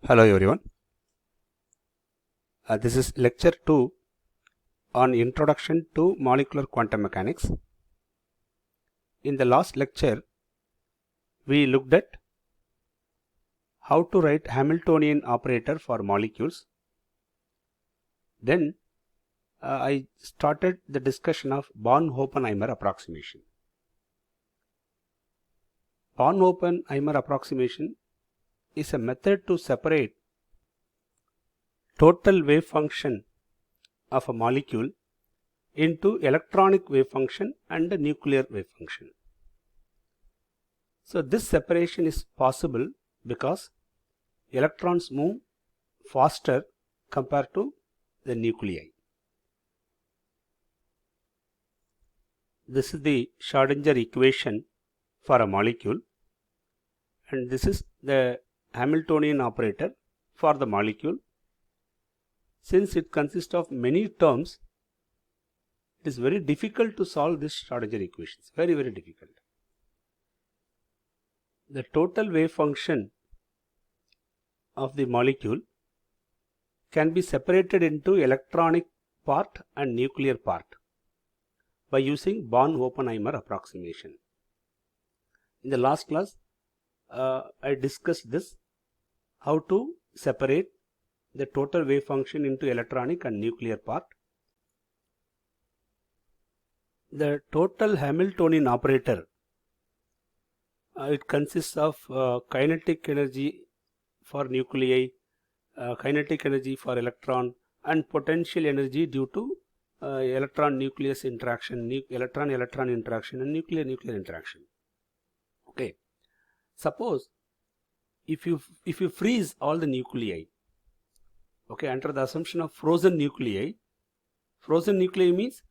Hello everyone. This is lecture 2 on Introduction to Molecular Quantum Mechanics. In the last lecture, we looked at how to write Hamiltonian operator for molecules. Then I started the discussion of Born-Oppenheimer approximation. Born-Oppenheimer approximation is a method to separate total wave function of a molecule into electronic wave function and a nuclear wave function. So this separation is possible because electrons move faster compared to the nuclei. This is the Schrödinger equation for a molecule, and this is the Hamiltonian operator for the molecule. Since it consists of many terms, it is very difficult to solve this Schrödinger equation. It's very difficult. The total wave function of the molecule can be separated into electronic part and nuclear part by using Born-Oppenheimer approximation. In the last class, I discussed this, how to separate the total wave function into electronic and nuclear part. The total Hamiltonian operator, it consists of kinetic energy for nuclei, kinetic energy for electron, and potential energy due to electron-nucleus interaction, electron-electron interaction, and nuclear-nuclear interaction. Okay. Suppose if you freeze all the nuclei, okay, under the assumption of frozen nuclei means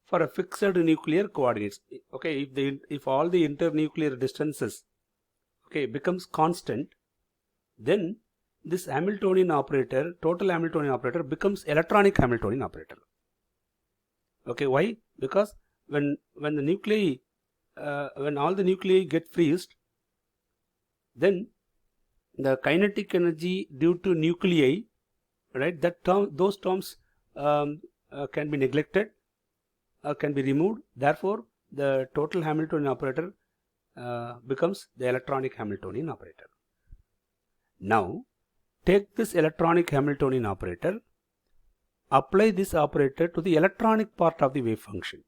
for a fixed nuclear coordinates. Okay, if all the internuclear distances, okay, becomes constant, then this Hamiltonian operator, total Hamiltonian operator, becomes electronic Hamiltonian operator. Okay, why? Because when the nuclei, when all the nuclei get freezed, then the kinetic energy due to nuclei, right, those terms can be neglected or can be removed. Therefore, the total Hamiltonian operator becomes the electronic Hamiltonian operator. Now, take this electronic Hamiltonian operator, apply this operator to the electronic part of the wave function.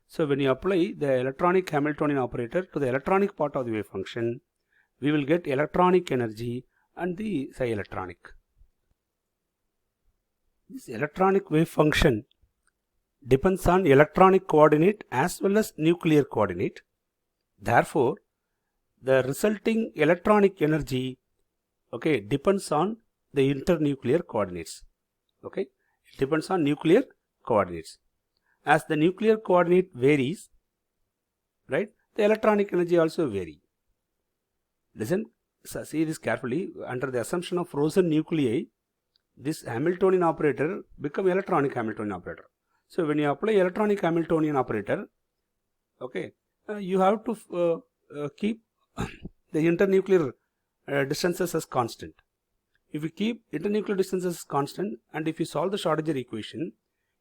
So, when you apply the electronic Hamiltonian operator to the electronic part of the wave function, we will get electronic energy and the psi electronic. This electronic wave function depends on electronic coordinate as well as nuclear coordinate. Therefore, the resulting electronic energy, okay, depends on the internuclear coordinates. Okay, it depends on nuclear coordinates. As the nuclear coordinate varies, right, the electronic energy also vary. Listen, see this carefully. Under the assumption of frozen nuclei, this Hamiltonian operator become electronic Hamiltonian operator. So when you apply electronic Hamiltonian operator, okay, you have to keep the internuclear distances as constant. If you keep internuclear distances as constant, and if you solve the Schrödinger equation,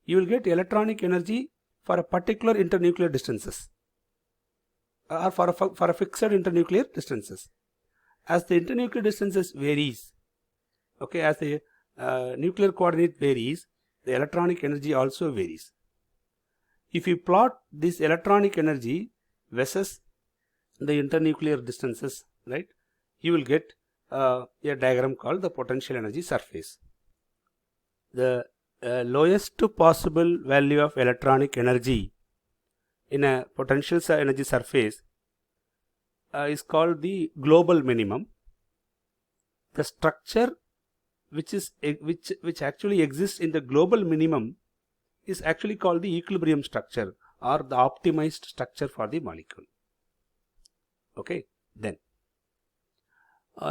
you will get electronic energy for a particular internuclear distances or for a fixed internuclear distances. As the internuclear distances varies, okay, as the nuclear coordinate varies, the electronic energy also varies. If you plot this electronic energy versus the internuclear distances, right, you will get a diagram called the potential energy surface. The lowest possible value of electronic energy in a potential energy surface is called the global minimum. The structure which actually exists in the global minimum is actually called the equilibrium structure or the optimized structure for the molecule. Okay, then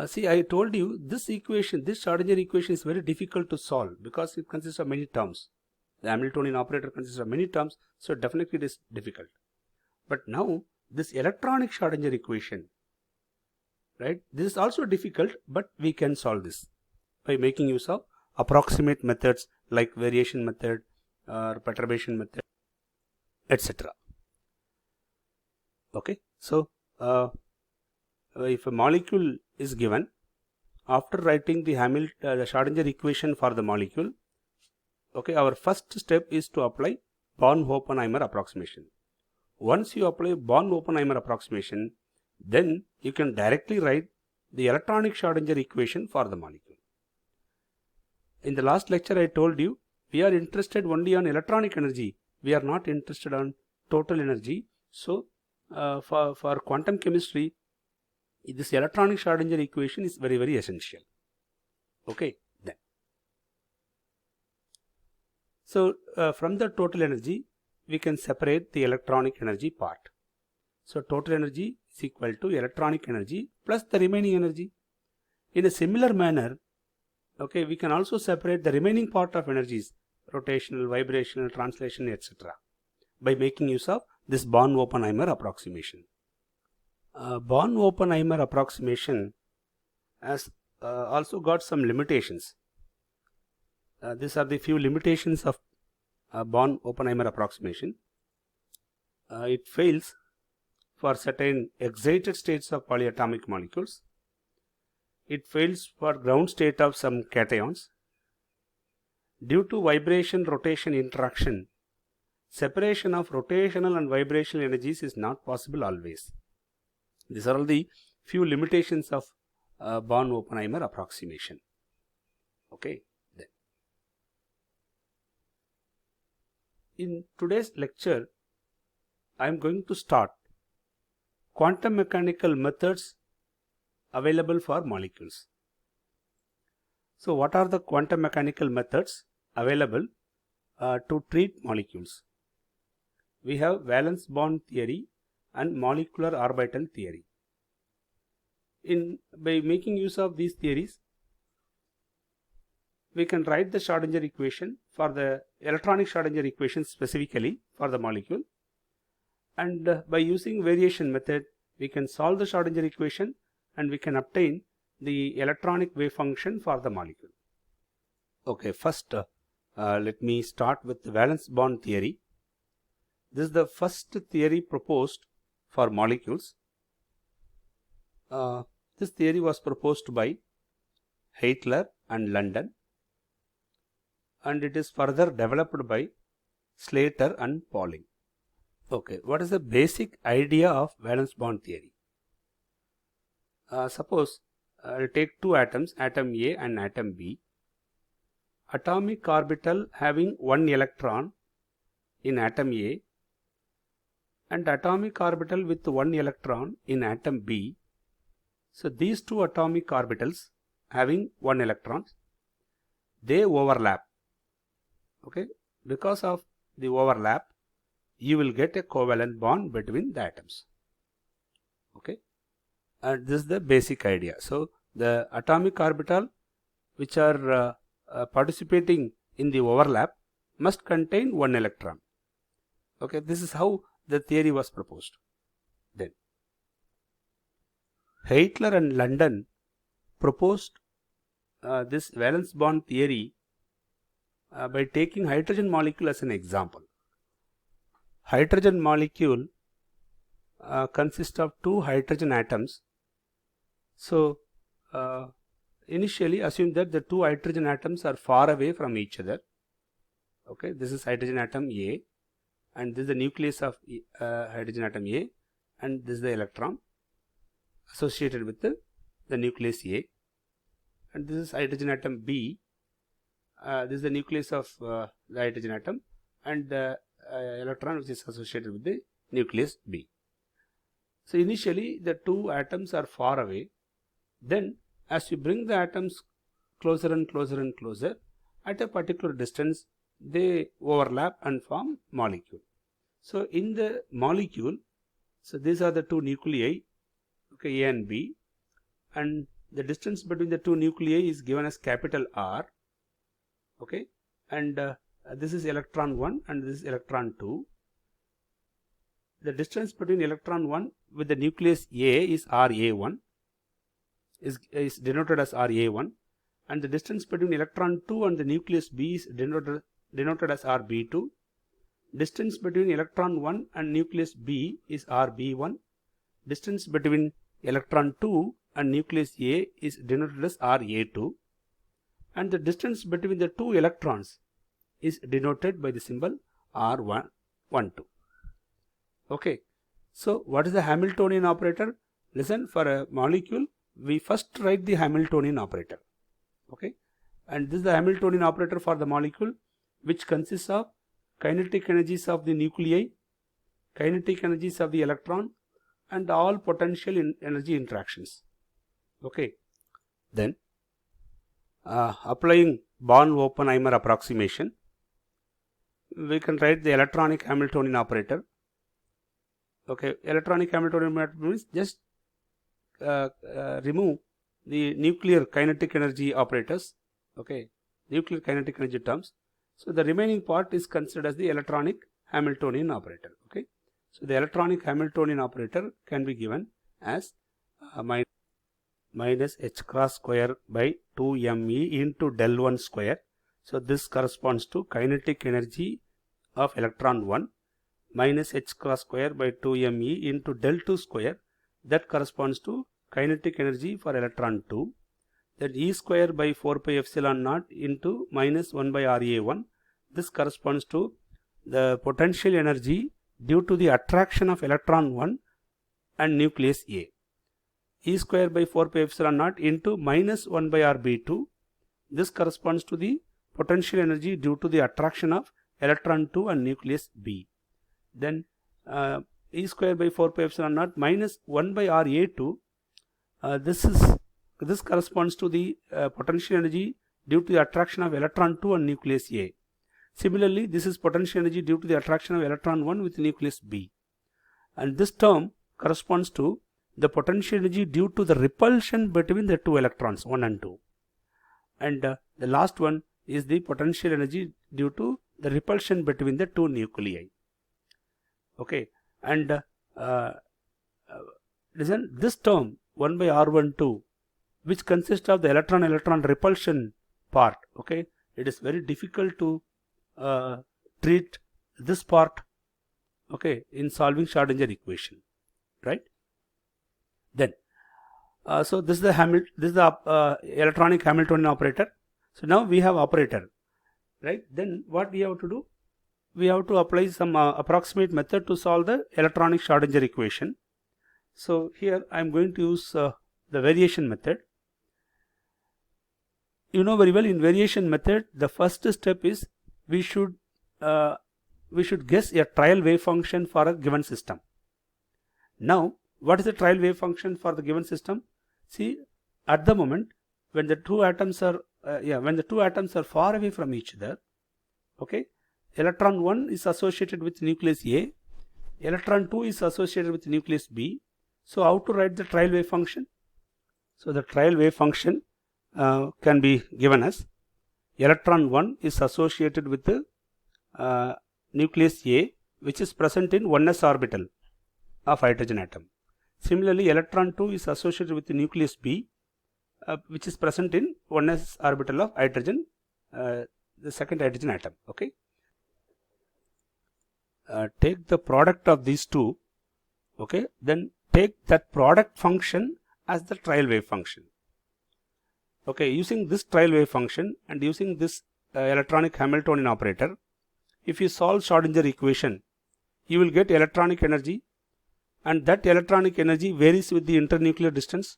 see, I told you this equation, this Schrödinger equation is very difficult to solve because it consists of many terms. The Hamiltonian operator consists of many terms, so definitely it is difficult. But now this electronic Schrödinger equation, right? This is also difficult, but we can solve this by making use of approximate methods like variation method or perturbation method, etc. Okay, so if a molecule is given, after writing the the Schrodinger equation for the molecule, okay, our first step is to apply Born-Oppenheimer approximation. Once you apply Born-Oppenheimer approximation, then you can directly write the electronic Schrodinger equation for the molecule. In the last lecture I told you, we are interested only on electronic energy. We are not interested on total energy. So for quantum chemistry, this electronic Schrodinger equation is very, very essential. Okay, then. So from the total energy, we can separate the electronic energy part. So total energy is equal to electronic energy plus the remaining energy. In a similar manner, okay, we can also separate the remaining part of energies, rotational, vibrational, translation, etc. by making use of this Born-Oppenheimer approximation. Born-Oppenheimer approximation has also got some limitations. These are the few limitations of Born-Oppenheimer approximation. It fails for certain excited states of polyatomic molecules. It fails for ground state of some cations. Due to vibration-rotation interaction, separation of rotational and vibrational energies is not possible always. These are all the few limitations of Born-Oppenheimer approximation. Okay, then. In today's lecture, I am going to start quantum mechanical methods available for molecules. So what are the quantum mechanical methods available to treat molecules? We have valence bond theory and molecular orbital theory. By making use of these theories, we can write the Schrodinger equation for the electronic Schrodinger equation specifically for the molecule, and by using variation method, we can solve the Schrodinger equation and we can obtain the electronic wave function for the molecule. Okay, first let me start with the valence bond theory. This is the first theory proposed for molecules. This theory was proposed by Heitler and London, and it is further developed by Slater and Pauling. Okay, what is the basic idea of valence bond theory? Suppose I'll take two atoms, atom A and atom B. Atomic orbital having one electron in atom A and atomic orbital with one electron in atom B. So these two atomic orbitals having one electron, they overlap. Okay, because of the overlap, you will get a covalent bond between the atoms. Okay, and this is the basic idea. So the atomic orbital which are participating in the overlap must contain one electron. Okay, this is how the theory was proposed. Then Heitler and London proposed this valence bond theory by taking hydrogen molecule as an example. Hydrogen molecule consists of two hydrogen atoms. So initially assume that the two hydrogen atoms are far away from each other. Okay, this is hydrogen atom A, and this is the nucleus of hydrogen atom A, and this is the electron associated with the nucleus A, and this is hydrogen atom B. This is the nucleus of the hydrogen atom, and the electron which is associated with the nucleus B. So initially the two atoms are far away. Then as you bring the atoms closer and closer and closer, at a particular distance they overlap and form molecule. So in the molecule, so these are the two nuclei, okay, A and B, and the distance between the two nuclei is given as capital R. Okay, and this is electron 1 and this is electron 2. The distance between electron 1 with the nucleus A is RA1, is denoted as RA1, and the distance between electron 2 and the nucleus B is denoted as RB2. Distance between electron 1 and nucleus B is RB1. Distance between electron 2 and nucleus A is denoted as RA2, and the distance between the two electrons is denoted by the symbol R12. Okay, so what is the Hamiltonian operator? Listen, for a molecule we first write the Hamiltonian operator. Okay, and this is the Hamiltonian operator for the molecule, which consists of kinetic energies of the nuclei, kinetic energies of the electron, and all potential energy interactions. Okay, then applying Born-Oppenheimer approximation, we can write the electronic Hamiltonian operator. Okay, electronic Hamiltonian operator means just remove the nuclear kinetic energy operators. Okay, nuclear kinetic energy terms. So the remaining part is considered as the electronic Hamiltonian operator. Okay, so the electronic Hamiltonian operator can be given as minus h cross square by 2me into del 1 square. So this corresponds to kinetic energy of electron 1 minus h cross square by 2me into del 2 square. That corresponds to kinetic energy for electron 2. Then E square by 4 pi epsilon naught into minus 1 by RA1. This corresponds to the potential energy due to the attraction of electron 1 and nucleus A. E square by 4 pi epsilon naught into minus 1 by RB2. This corresponds to the potential energy due to the attraction of electron 2 and nucleus B. Then E square by 4 pi epsilon naught minus 1 by RA2. This corresponds to the potential energy due to the attraction of electron 2 and nucleus A. Similarly, this is potential energy due to the attraction of electron 1 with nucleus B. And this term corresponds to the potential energy due to the repulsion between the two electrons 1 and 2. And the last one is the potential energy due to the repulsion between the two nuclei. Okay, and listen, this term 1 by R12, which consists of the electron-electron repulsion part, okay, it is very difficult to treat this part, okay, in solving Schrodinger equation, right? Then so this is the electronic Hamiltonian operator. So now we have operator, right? Then what we have to do? We have to apply some approximate method to solve the electronic Schrodinger equation. So here I am going to use the variation method. You know very well, in variation method, the first step is we should guess a trial wave function for a given system. Now, what is the trial wave function for the given system? See, at the moment when the two atoms are far away from each other, okay, electron 1 is associated with nucleus A, electron 2 is associated with nucleus B. So how to write the trial wave function? So the trial wave function can be given as electron 1 is associated with the nucleus A, which is present in 1s orbital of hydrogen atom. Similarly, electron 2 is associated with the nucleus B, which is present in 1s orbital of hydrogen, the second hydrogen atom. Okay. Take the product of these two, okay, then take that product function as the trial wave function. Okay, using this trial wave function and using this electronic Hamiltonian operator, if you solve Schrodinger equation, you will get electronic energy, and that electronic energy varies with the internuclear distance.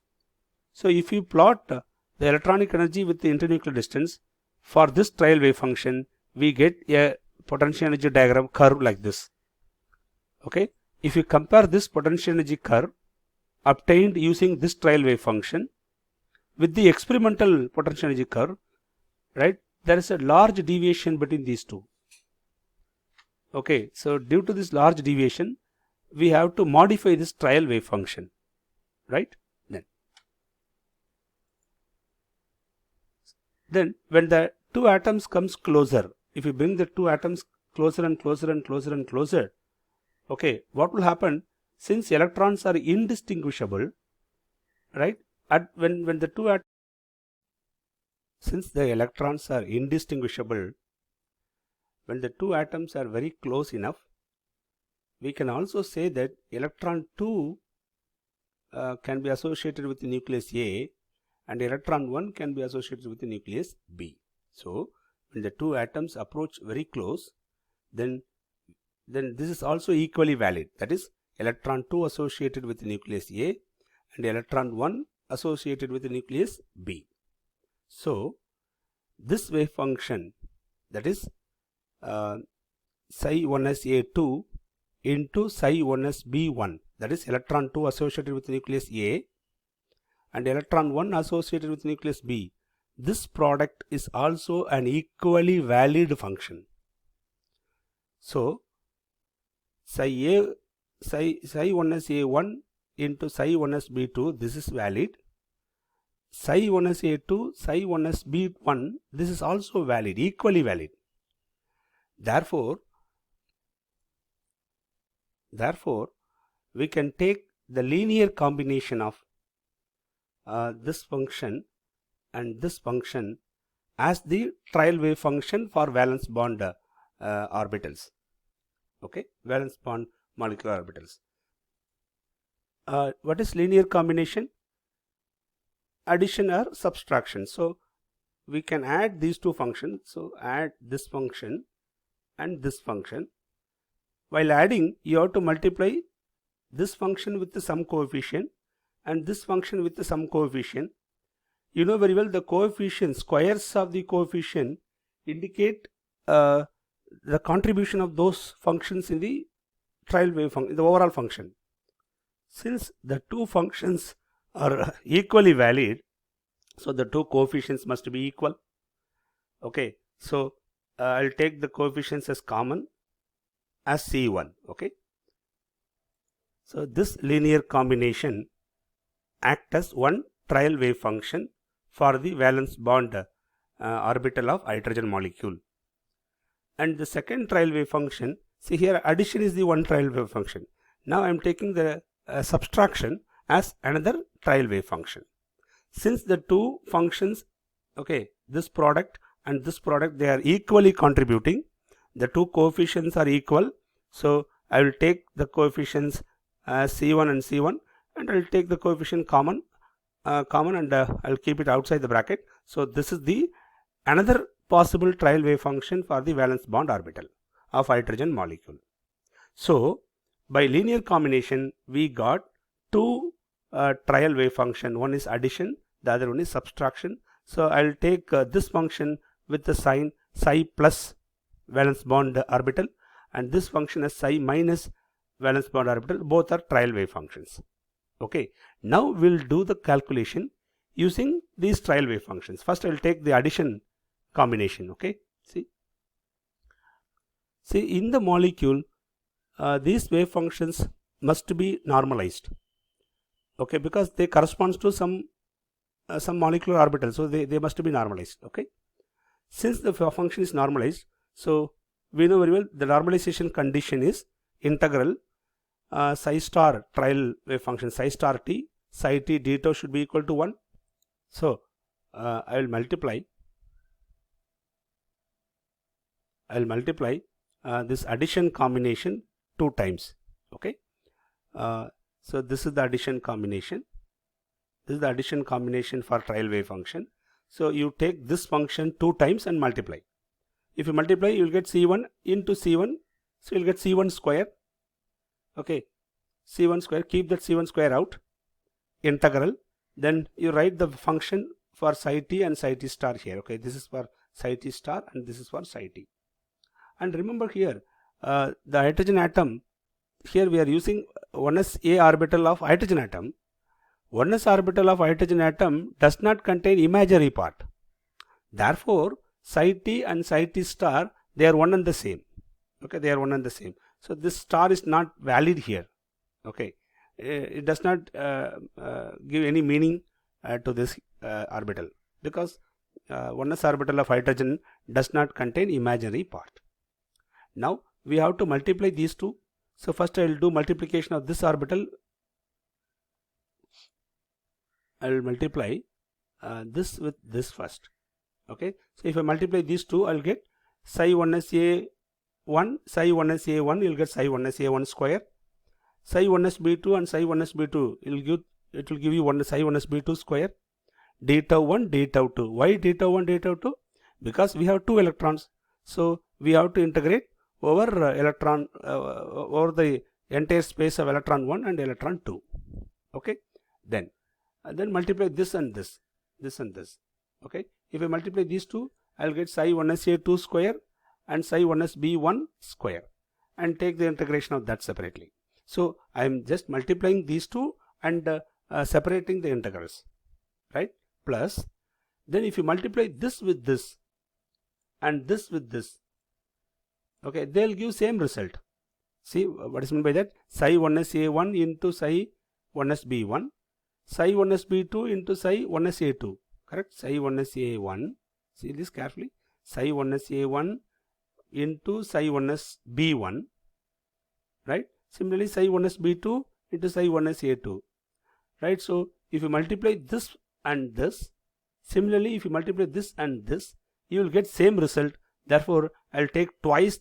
So if you plot the electronic energy with the internuclear distance for this trial wave function, we get a potential energy diagram curve like this. Okay, if you compare this potential energy curve obtained using this trial wave function with the experimental potential energy curve, right, there is a large deviation between these two. Okay, so due to this large deviation, we have to modify this trial wave function, right? Then when the two atoms comes closer, if you bring the two atoms closer and closer and closer and closer, okay, what will happen? Since electrons are indistinguishable, right, when the two atoms, since the electrons are indistinguishable, when the two atoms are very close enough, we can also say that electron 2 can be associated with the nucleus A and electron 1 can be associated with the nucleus B. So when the two atoms approach very close, then this is also equally valid. That is, electron 2 associated with the nucleus A and electron 1 associated with the nucleus B. So this wave function, that is psi 1s A2 into psi 1s B1, that is electron 2 associated with the nucleus A and electron 1 associated with nucleus B, this product is also an equally valid function. So psi 1s A1 into psi 1s B2, this is valid. Psi 1s A2, psi 1s B1, this is also valid, equally valid. Therefore, we can take the linear combination of this function and this function as the trial wave function for valence bond orbitals. Okay, valence bond molecular orbitals. What is linear combination? Addition or subtraction. So we can add these two functions. So add this function and this function. While adding, you have to multiply this function with some coefficient and this function with some coefficient. You know very well the coefficient, squares of the coefficient indicate the contribution of those functions in the trial wave function, the overall function. Since the two functions are equally valid, so the two coefficients must be equal. Okay, so I'll take the coefficients as common as C1. Okay, so this linear combination acts as one trial wave function for the valence bond orbital of hydrogen molecule. And the second trial wave function, see here addition is the one trial wave function. Now I am taking the subtraction as another trial wave function. Since the two functions, okay, this product and this product, they are equally contributing, the two coefficients are equal, so I will take the coefficients C1 and C1 and I will take the coefficient common and I will keep it outside the bracket. So this is the another possible trial wave function for the valence bond orbital of hydrogen molecule. So by linear combination we got two trial wave function. One is addition, the other one is subtraction. So I will take this function with the sign psi plus valence bond orbital and this function as psi minus valence bond orbital. Both are trial wave functions. Okay, now we will do the calculation using these trial wave functions. First I will take the addition combination. Okay, see in the molecule these wave functions must be normalized. Okay, because they corresponds to some molecular orbital, so they must be normalized. Okay, since the function is normalized, so we know very well the normalization condition is integral psi star trial wave function psi star t psi t d tau should be equal to 1. So I will multiply this addition combination 2 times. Okay, so this is the addition combination. This is the addition combination for trial wave function. So you take this function 2 times and multiply. If you multiply, you will get C1 into C1. So you will get C1 square. Okay, C1 square, keep that C1 square out, integral, then you write the function for psi t and psi t star here. Okay, this is for psi t star and this is for psi t. And remember here, the hydrogen atom, here we are using 1s A orbital of hydrogen atom. 1s orbital of hydrogen atom does not contain imaginary part. Therefore, psi t and psi t star, they are one and the same. Okay, they are one and the same. So this star is not valid here. Okay, it does not give any meaning to this orbital because 1s orbital of hydrogen does not contain imaginary part. Now we have to multiply these two. So first I will do multiplication of this orbital I will multiply this with this first. Okay, so if I multiply these two, I'll get psi 1s a1, psi 1s a1, you'll get psi 1s a1 square. Psi 1s b2 and psi 1s b2, it will give you psi 1s b2 square. D tau 1, D tau 2. Why D tau 1, D tau 2? Because we have two electrons. So we have to integrate over over the entire space of electron 1 and electron 2. Okay, then multiply this and this, this and this. Okay, if I multiply these two, I'll get psi 1s a2 square and psi 1s b1 square, and take the integration of that separately. So I am just multiplying these two and separating the integrals, right? Plus, then if you multiply this with this and this with this, okay, they'll give same result. See what is meant by that? Psi 1s a1 into psi 1s b1, psi 1s b2 into psi 1s a2. Correct? Psi 1s a1. See this carefully. Psi 1s a1 into psi 1s b1. Right? Similarly, psi 1s b2 into psi 1s a2. Right? So if you multiply this and this, similarly if you multiply this and this, you will get same result. Therefore, I'll take twice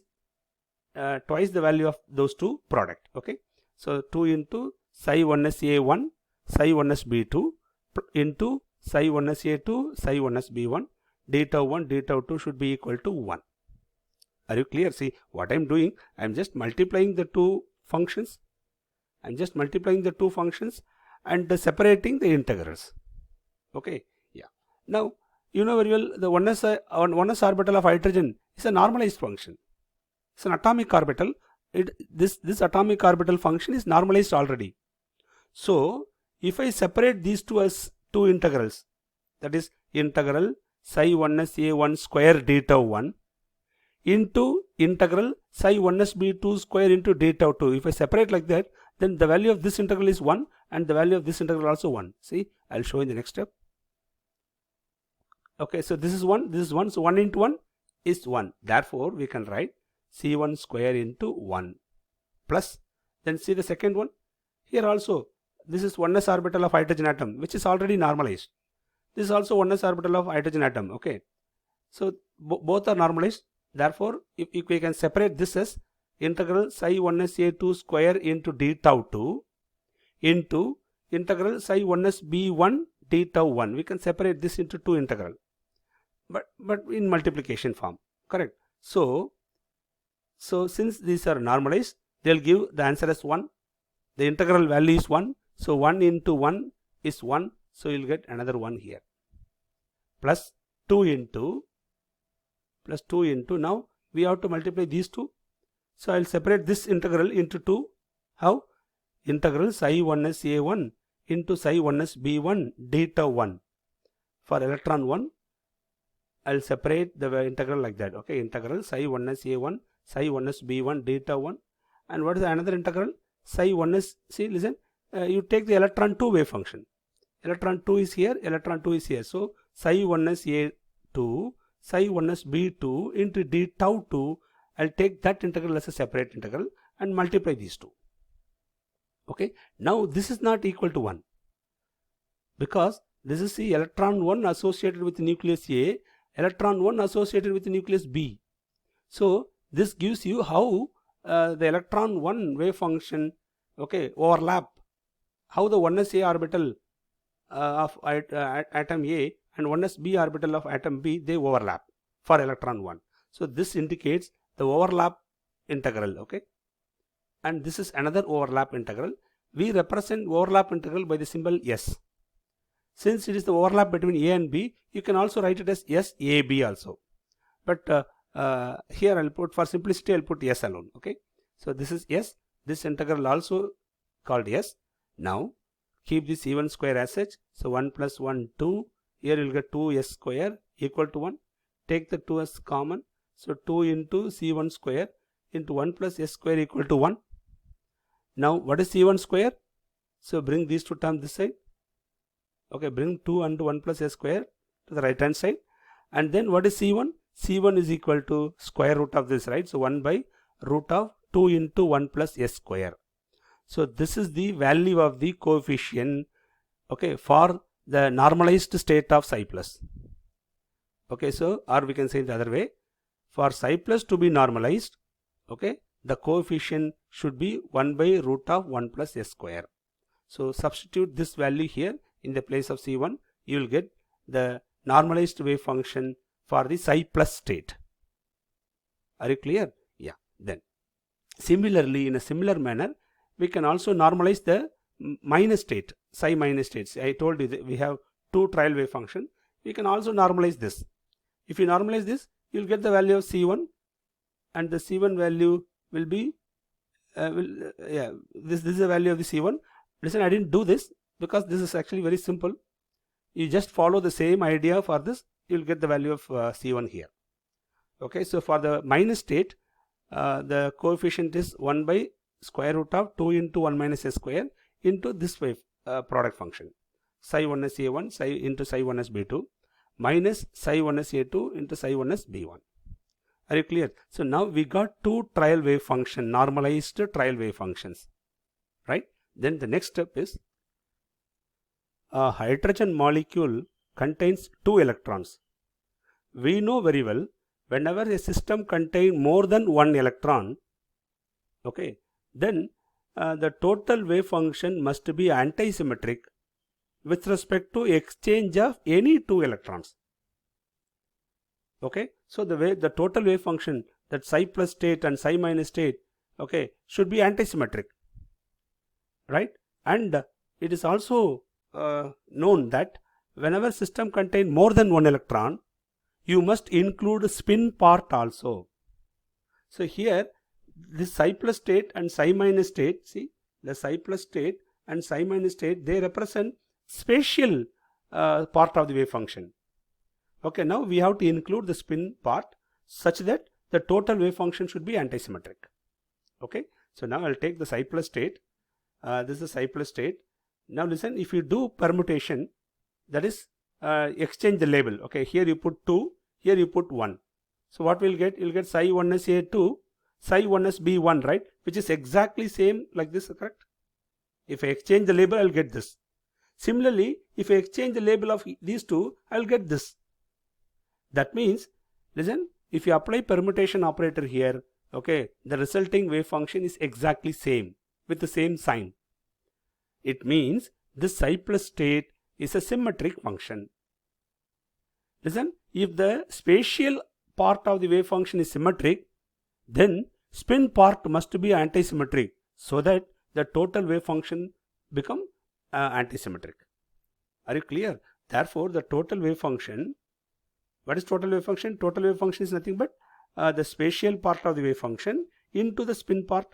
the value of those two product. Okay, so 2 into psi 1s a1, psi 1s b2 into psi 1s a2, psi 1s b1, d tau 1, d tau 2 should be equal to 1. Are you clear? See what I'm doing, I'm just multiplying the two functions. I'm just multiplying the two functions and separating the integrals. Okay, yeah. Now you know very well the 1s orbital of hydrogen is a normalized function. It's an atomic orbital. This atomic orbital function is normalized already. So if I separate these two as two integrals, that is integral psi 1s a1 square d tau 1 into integral psi 1s b2 square into d tau 2. If I separate like that, then the value of this integral is 1 and the value of this integral also 1. See, I'll show in the next step. Okay, so this is 1, this is 1, so 1 into 1 is 1. Therefore, we can write C1 square into 1 plus, then see the second one. Here also, this is 1s orbital of hydrogen atom, which is already normalized. This is also 1s orbital of hydrogen atom. Okay, so both are normalized. Therefore, if we can separate this as integral psi 1s a2 square into d tau 2 into integral psi 1s b1 d tau 1. We can separate this into two integral, but in multiplication form. Correct. So since these are normalized, they'll give the answer as 1. The integral value is 1. So 1 into 1 is 1. So you'll get another 1 here. Plus 2 into, now we have to multiply these two. So I'll separate this integral into two. How? Integral psi 1s a1 into psi 1s b1 d tau 1. For electron 1, I'll separate the integral like that. Okay, integral psi 1s a1, psi 1s b1 d tau 1. And what is another integral? Psi 1s, see, listen, you take the electron 2 wave function. Electron 2 is here, electron 2 is here. So psi 1s a2, psi 1s b2 into d tau 2, I'll take that integral as a separate integral and multiply these two. Okay, now this is not equal to 1 because this is the electron 1 associated with the nucleus A, electron 1 associated with the nucleus B. So this gives you how the electron 1 wave function, okay, overlap, how the 1s A orbital of atom A and 1s B orbital of atom B, they overlap for electron 1. So this indicates the overlap integral. Okay, and this is another overlap integral. We represent overlap integral by the symbol S. Since it is the overlap between A and B, you can also write it as SAB also. But here I'll put, for simplicity, I'll put S alone. Okay, so this is S. This integral also called S. Now keep this C1 square as such. So 1 plus 1, 2. Here you'll get 2S square equal to 1. Take the 2S common. So 2 into C1 square into 1 plus S square equal to 1. Now what is C1 square? So bring these two terms this side. Okay, bring 2 and 1 plus S square to the right hand side. And then what is C1? C1 is equal to square root of this, right? So 1 by root of 2 into 1 plus S square. So this is the value of the coefficient, okay, for the normalized state of psi plus. Okay, so or we can say the other way, for psi plus to be normalized, okay, the coefficient should be 1 by root of 1 plus s square. So substitute this value here in the place of C1, you will get the normalized wave function for the psi plus state. Are you clear? Yeah. Then similarly, in a similar manner, we can also normalize the minus state, psi minus states. I told you that we have two trial wave function. We can also normalize this. If you normalize this, you will get the value of C1, and the C1 value will be this is the value of the C1. Listen, I didn't do this because this is actually very simple. You just follow the same idea for this, you will get the value of C1 here. Okay, so for the minus state, the coefficient is 1 by square root of 2 into 1 minus s square into this wave product function, psi 1s a1 psi into psi 1s b2 minus psi 1s a2 into psi 1s b1. Are you clear? So now we got two trial wave function, normalized trial wave functions, right? Then the next step is a hydrogen molecule contains 2 electrons. We know very well, whenever a system contains more than 1 electron, okay, then the total wave function must be antisymmetric with respect to exchange of any 2 electrons. Okay, so the total wave function, that psi plus state and psi minus state, okay, should be antisymmetric, right? And it is also known that whenever system contains more than 1 electron, you must include spin part also. So here this psi plus state and psi minus state, see, the psi plus state and psi minus state, they represent spatial part of the wave function. Okay, now we have to include the spin part such that the total wave function should be antisymmetric. Okay, so now I'll take the psi plus state. This is psi plus state. Now listen, if you do permutation, that is exchange the label. Okay, here you put 2, here you put 1. So what we'll get? You'll get psi 1s a2, psi 1s b1, right? Which is exactly same like this, correct? If I exchange the label, I'll get this. Similarly, if I exchange the label of these two, I'll get this. That means, listen, if you apply permutation operator here, okay, the resulting wave function is exactly same with the same sign. It means this psi plus state is a symmetric function. Listen, if the spatial part of the wave function is symmetric, then spin part must be antisymmetric so that the total wave function become antisymmetric. Are you clear? Therefore, the total wave function, what is total wave function? Total wave function is nothing but the spatial part of the wave function into the spin part.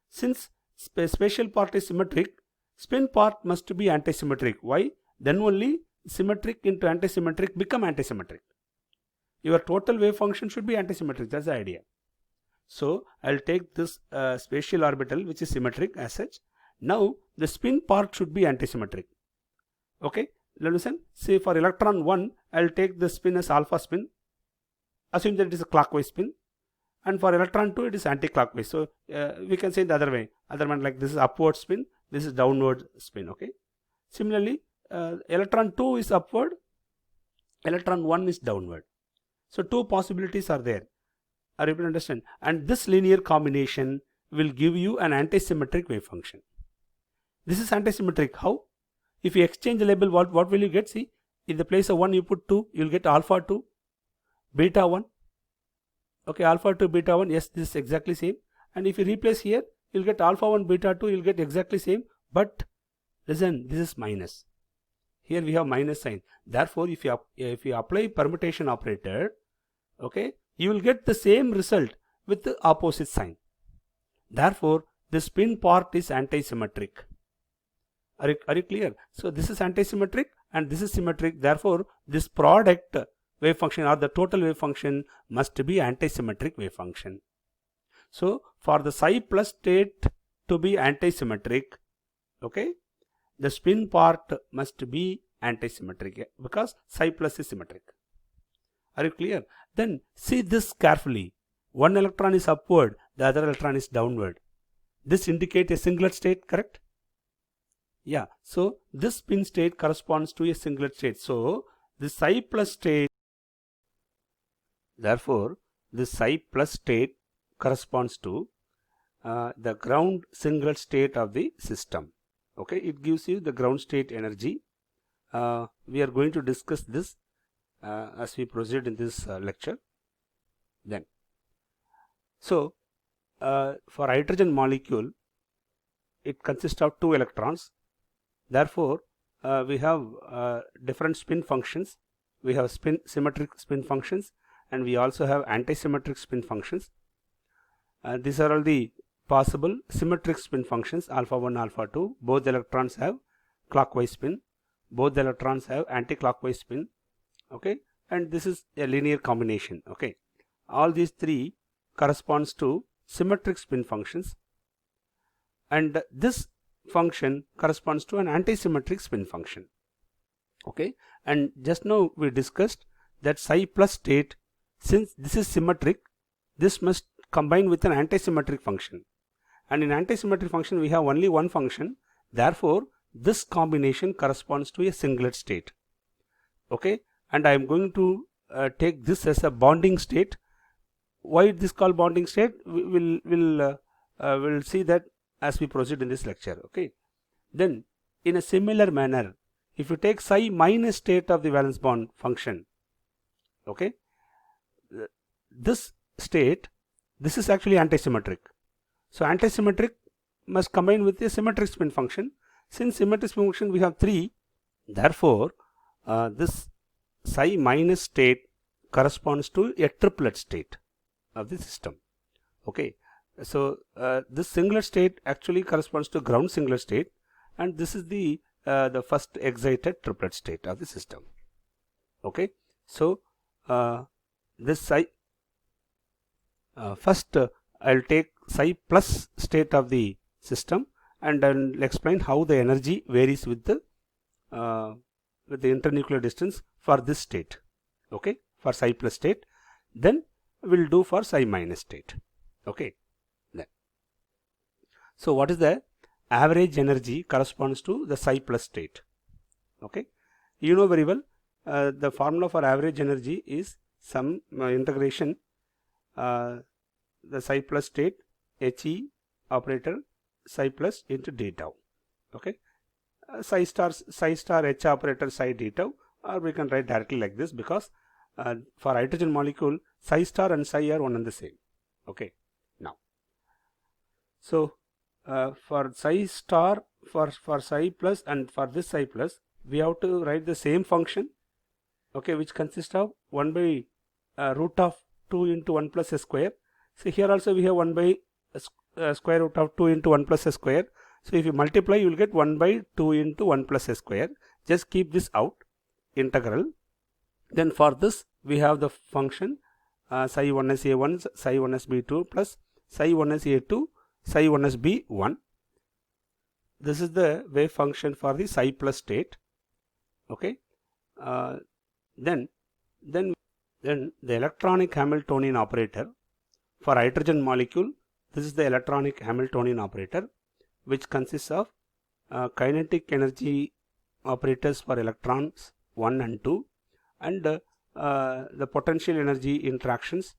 Since spatial part is symmetric, spin part must be antisymmetric. Why? Then only symmetric into antisymmetric become antisymmetric. Your total wave function should be antisymmetric. That's the idea. So I'll take this spatial orbital which is symmetric as such. Now the spin part should be antisymmetric. Okay, listen, say for electron 1, I'll take the spin as alpha spin. Assume that it is a clockwise spin. And for electron 2, it is anti-clockwise. So we can say the other way. Other one, like this is upward spin, this is downward spin. Okay. Similarly, electron 2 is upward, electron 1 is downward. So two possibilities are there. Are you able to understand? And this linear combination will give you an antisymmetric wave function. This is antisymmetric. How? If you exchange the label, what will you get? See, in the place of 1 you put 2, you will get alpha 2, beta 1. Okay, alpha 2, beta 1, yes, this is exactly same. And if you replace here, you will get alpha 1, beta 2, you will get exactly same. But listen, this is minus. Here we have minus sign. Therefore, if you apply permutation operator, okay, you will get the same result with the opposite sign. Therefore, the spin part is antisymmetric. Are you clear? So this is antisymmetric and this is symmetric. Therefore, this product wave function or the total wave function must be antisymmetric wave function. So for the psi plus state to be antisymmetric, okay, the spin part must be antisymmetric because psi plus is symmetric. Are you clear? Then see this carefully. One electron is upward, the other electron is downward. This indicates a singlet state, correct? Yeah, so this spin state corresponds to a singlet state. So the psi plus state, therefore the psi plus state corresponds to the ground singlet state of the system. Okay, it gives you the ground state energy. We are going to discuss this as we proceed in this lecture. Then, so for hydrogen molecule, it consists of 2 electrons. Therefore, we have different spin functions. We have symmetric spin functions, and we also have anti-symmetric spin functions. These are all the possible symmetric spin functions, alpha 1, alpha 2. Both electrons have clockwise spin, both electrons have anti-clockwise spin. Okay, and this is a linear combination. Okay, all these 3 corresponds to symmetric spin functions, and this function corresponds to an anti-symmetric spin function. Okay, and just now we discussed that psi plus state, since this is symmetric, this must combine with an anti-symmetric function, and in anti-symmetric function we have only one function. Therefore, this combination corresponds to a singlet state. Okay, and I am going to take this as a bonding state. Why this called bonding state? We'll see that as we proceed in this lecture. Okay, then in a similar manner, if you take psi minus state of the valence bond function, okay, this state, this is actually anti-symmetric. So anti-symmetric must combine with a symmetric spin function. Since symmetric spin function we have 3, therefore this psi minus state corresponds to a triplet state of the system. Okay, so this singlet state actually corresponds to ground singlet state, and this is the first excited triplet state of the system. Okay, so this psi first I'll take psi plus state of the system, and I'll explain how the energy varies with the internuclear distance for this state. Okay, for psi plus state. Then we'll do for psi minus state. Okay, then so what is the average energy corresponds to the psi plus state? Okay, you know very well the formula for average energy is some integration the psi plus state He operator psi plus into d tau. Okay, psi star H operator psi d tau, or we can write directly like this, because for hydrogen molecule psi star and psi are one and the same. Okay, now so for psi star, for psi plus, and for this psi plus, we have to write the same function, okay, which consists of 1 by root of 2 into 1 plus s square. So here also we have 1 by square root of 2 into 1 plus s square. So if you multiply, you will get 1 by 2 into 1 plus s square. Just keep this out, integral. Then for this we have the function psi 1s a1, psi 1s b2 plus psi 1s a2, psi 1s b1. This is the wave function for the psi plus state. Okay, then the electronic Hamiltonian operator for hydrogen molecule, this is the electronic Hamiltonian operator, which consists of kinetic energy operators for electrons 1 and 2, and the potential energy interactions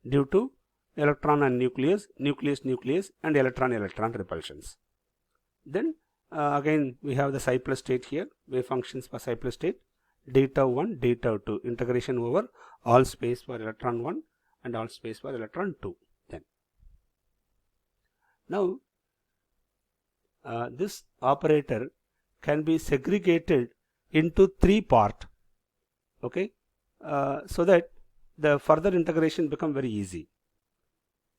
due to electron and nucleus, nucleus, and electron repulsions. Then again we have the psi plus state here, wave functions for psi plus state, d tau 1, d tau 2, integration over all space for electron 1 and all space for electron 2. Then now this operator can be segregated into 3 parts, okay, so that the further integration become very easy.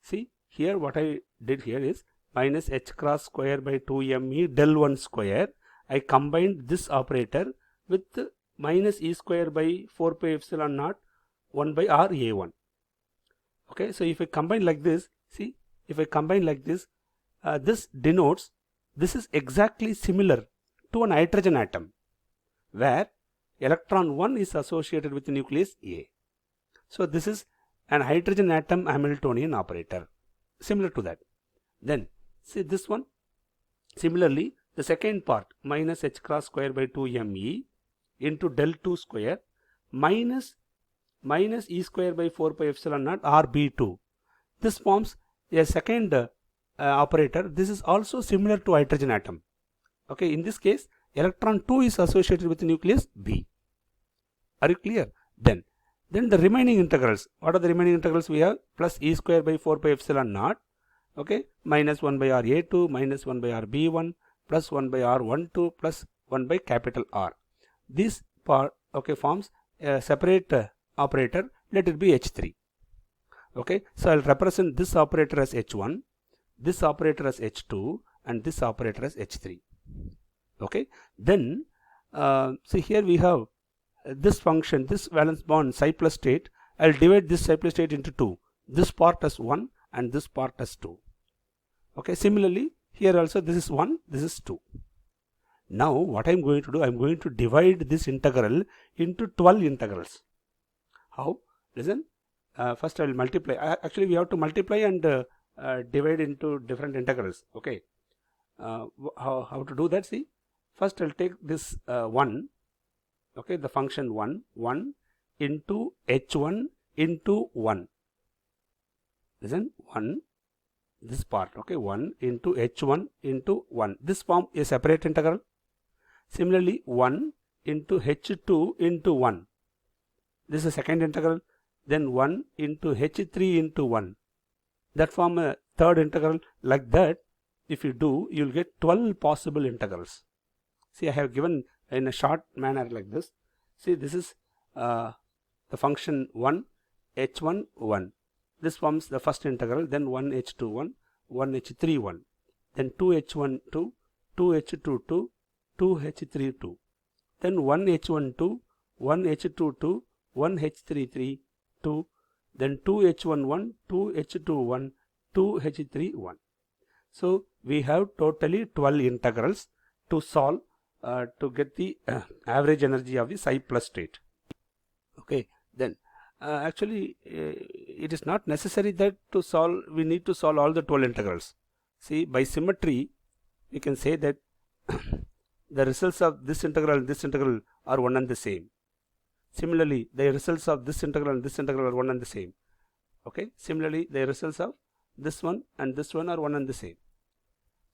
See here, what I did here is minus h cross square by 2me del 1 square. I combined this operator with minus e square by 4 pi epsilon naught 1 by r a1. Okay, so if I combine like this, see, if I combine like this, this denotes, this is exactly similar to an hydrogen atom, where electron 1 is associated with the nucleus A. So this is an hydrogen atom Hamiltonian operator, similar to that. Then see this one, similarly the second part minus h cross square by 2me into del 2 square minus e square by 4 pi epsilon naught rb2. This forms a second operator. This is also similar to hydrogen atom. Okay, in this case electron 2 is associated with nucleus B. Are you clear? Then the remaining integrals. What are the remaining integrals? We have plus e square by 4 pi epsilon naught, okay, minus 1 by ra2 minus 1 by rb1 plus 1 by r12 plus 1 by capital R. This part, okay, forms a separate operator. Let it be h3. Okay, so I'll represent this operator as h1, this operator as h2, and this operator as h3. Okay, then see here we have this function, this valence bond psi plus state. I'll divide this psi plus state into two, this part as 1 and this part as 2. Okay, similarly here also this is 1, this is 2. Now what I'm going to do, I'm going to divide this integral into 12 integrals. How? Listen, first I will multiply. Actually we have to multiply and divide into different integrals. Okay, how to do that? See, first I'll take this 1, okay, the function 1 into h1 into 1. Listen, 1, this part, okay, 1 into h1 into 1. This form a separate integral. Similarly 1 into h2 into 1. This is a second integral. Then 1 into h3 into 1. That form a third integral. Like that, if you do, you will get 12 possible integrals. See, I have given in a short manner like this. See, this is the function 1, h1, 1. This forms the first integral. Then 1 h2 1, 1 h3 1. Then 2 h1 2, 2 h2 2, 2 h3 2. Then 1 h1 2, 1 h2 2, 1 h3 3 2. Then 2 h1 1, 2 h2 1, 2 h3 1. So we have totally 12 integrals to solve to get the average energy of the psi plus state. Okay, then actually it is not necessary that to solve, we need to solve all the 12 integrals. See, by symmetry we can say that the results of this integral and this integral are one and the same. Similarly, the results of this integral and this integral are one and the same. Okay, similarly the results of this one and this one are one and the same.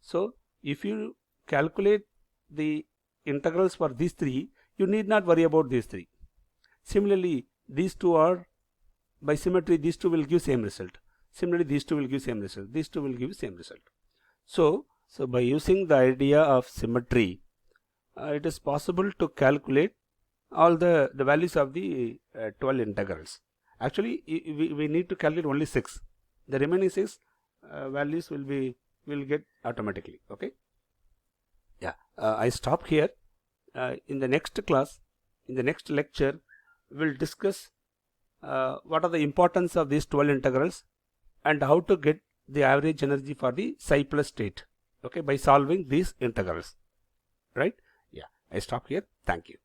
So if you calculate the integrals for these three, you need not worry about these three. Similarly, these two are, by symmetry, these two will give same result. Similarly, these two will give same result. These two will give same result. So by using the idea of symmetry, it is possible to calculate all the values of the 12 integrals. Actually, we need to calculate only 6. The remaining 6 values will get automatically. Okay. Yeah, I stop here. In the next class, in the next lecture, we will discuss what are the importance of these 12 integrals and how to get the average energy for the psi plus state, okay, by solving these integrals. Right? Yeah, I stop here. Thank you.